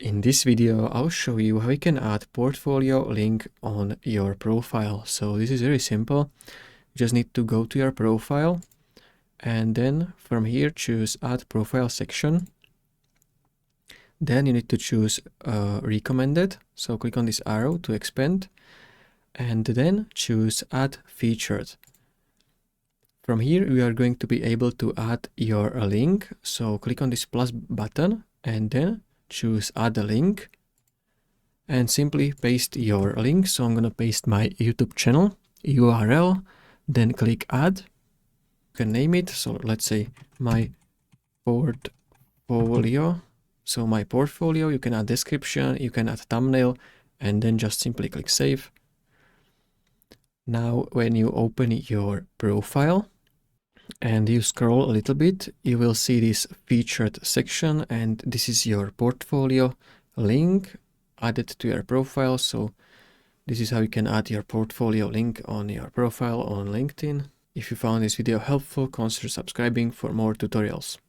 In this video, I'll show you how you can add portfolio link on your profile. So this is very simple. You just need to go to your profile and then from here choose add profile section. Then you need to choose recommended. So click on this arrow to expand and then choose add featured. From here, we are going to be able to add your link. So click on this plus button and then choose add a link and simply paste your link. So I'm going to paste my YouTube channel URL, then click add. You can name it. So let's say my portfolio. So my portfolio, you can add description, you can add thumbnail, and then just simply click save. Now, when you open your profile and you scroll a little bit, you will see this featured section, and this is your portfolio link added to your profile. So this is how you can add your portfolio link on your profile on LinkedIn. If you found this video helpful, consider subscribing for more tutorials.